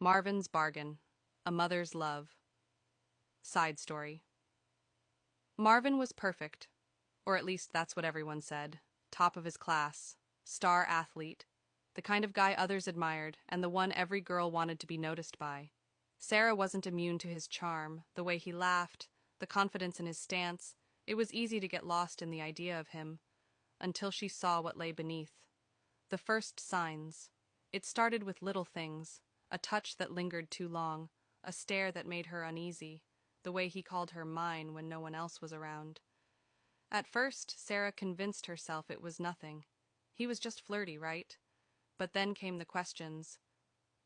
Marvin's Bargain, A Mother's Love. Side story. Marvin was perfect, or at least that's what everyone said. Top of his class, star athlete, the kind of guy others admired, and the one every girl wanted to be noticed by. Sarah wasn't immune to his charm, the way he laughed, the confidence in his stance. It was easy to get lost in the idea of him, until she saw what lay beneath. The first signs. It started with little things, a touch that lingered too long, a stare that made her uneasy, the way he called her mine when no one else was around. At first, Sarah convinced herself it was nothing. He was just flirty, right? But then came the questions.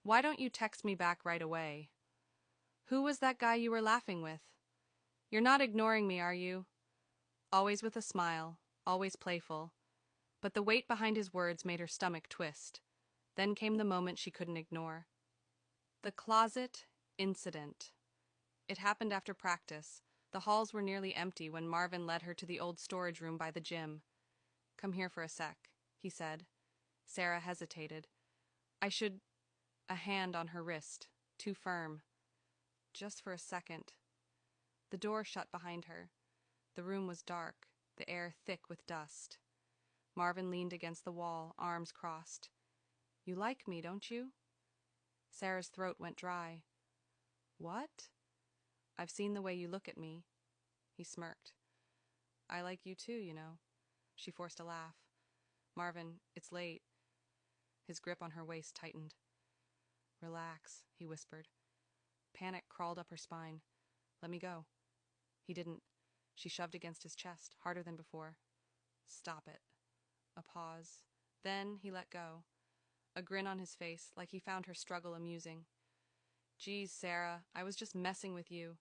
Why don't you text me back right away? Who was that guy you were laughing with? You're not ignoring me, are you? Always with a smile, always playful. But the weight behind his words made her stomach twist. Then came the moment she couldn't ignore. The closet incident. It happened after practice. The halls were nearly empty when Marvin led her to the old storage room by the gym. "Come here for a sec," he said. Sarah hesitated. "I should—" A hand on her wrist, too firm. "Just for a second." The door shut behind her. The room was dark, the air thick with dust. Marvin leaned against the wall, arms crossed. "You like me, don't you?" Sarah's throat went dry. "What?" "I've seen the way you look at me." He smirked. "I like you too, you know." She forced a laugh. "Marvin, it's late." His grip on her waist tightened. "Relax," he whispered. Panic crawled up her spine. "Let me go." He didn't. She shoved against his chest, harder than before. "Stop it." A pause. Then he let go. A grin on his face, like he found her struggle amusing. "Geez, Sarah, I was just messing with you."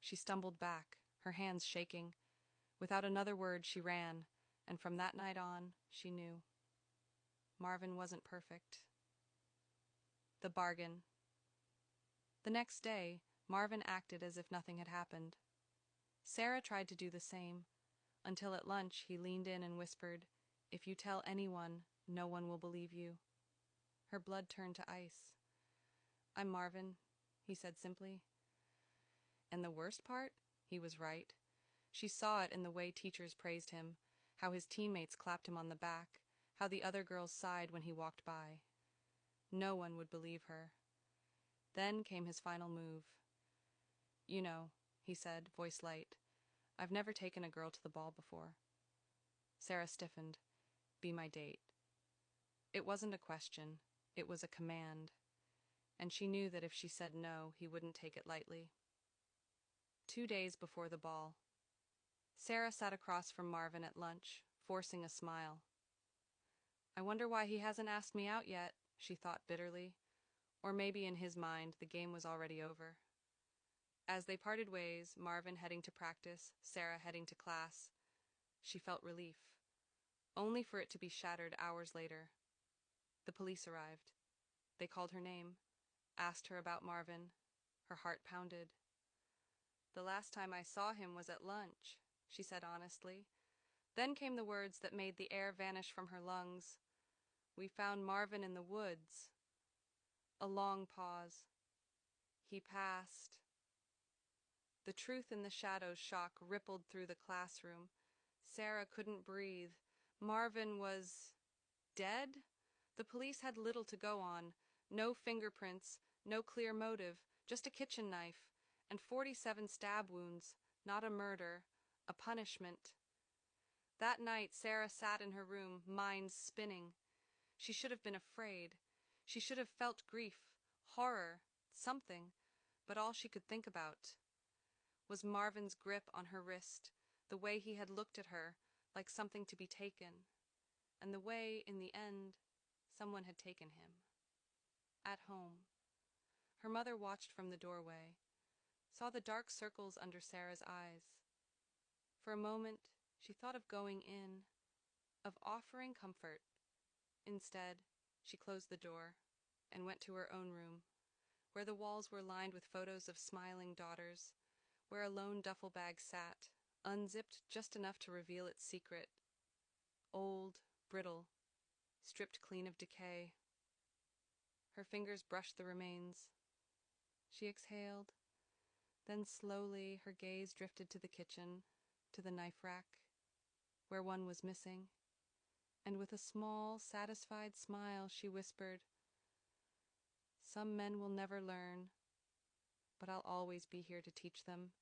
She stumbled back, her hands shaking. Without another word, she ran, and from that night on, she knew. Marvin wasn't perfect. The bargain. The next day, Marvin acted as if nothing had happened. Sarah tried to do the same, until at lunch he leaned in and whispered, "If you tell anyone, no one will believe you." Her blood turned to ice. "I'm Marvin," he said simply. And the worst part? He was right. She saw it in the way teachers praised him, how his teammates clapped him on the back, how the other girls sighed when he walked by. No one would believe her. Then came his final move. "You know," he said, voice light, "I've never taken a girl to the ball before." Sarah stiffened. "Be my date." It wasn't a question. It was a command. And she knew that if she said no, he wouldn't take it lightly. 2 days before the ball. Sarah sat across from Marvin at lunch, forcing a smile. "I wonder why he hasn't asked me out yet," she thought bitterly. Or maybe in his mind the game was already over. As they parted ways, Marvin heading to practice, Sarah heading to class, she felt relief, only for it to be shattered hours later. The police arrived. They called her name, asked her about Marvin. Her heart pounded. "The last time I saw him was at lunch," she said honestly. Then came the words that made the air vanish from her lungs. "We found Marvin in the woods." A long pause. "He passed." The truth in the shadows shock rippled through the classroom. Sarah couldn't breathe. Marvin was dead? The police had little to go on. No fingerprints, no clear motive, just a kitchen knife, and 47 stab wounds. Not a murder, a punishment. That night, Sarah sat in her room, mind spinning. She should have been afraid. She should have felt grief, horror, something, but all she could think about was Marvin's grip on her wrist, the way he had looked at her like something to be taken, and the way, in the end, someone had taken him. At home. Her mother watched from the doorway, saw the dark circles under Sarah's eyes. For a moment, she thought of going in, of offering comfort. Instead, she closed the door and went to her own room, where the walls were lined with photos of smiling daughters, where a lone duffel bag sat, unzipped just enough to reveal its secret. Old, brittle, stripped clean of decay. Her fingers brushed the remains. She exhaled. Then slowly her gaze drifted to the kitchen, to the knife rack, where one was missing, and with a small, satisfied smile she whispered, "Some men will never learn, but I'll always be here to teach them.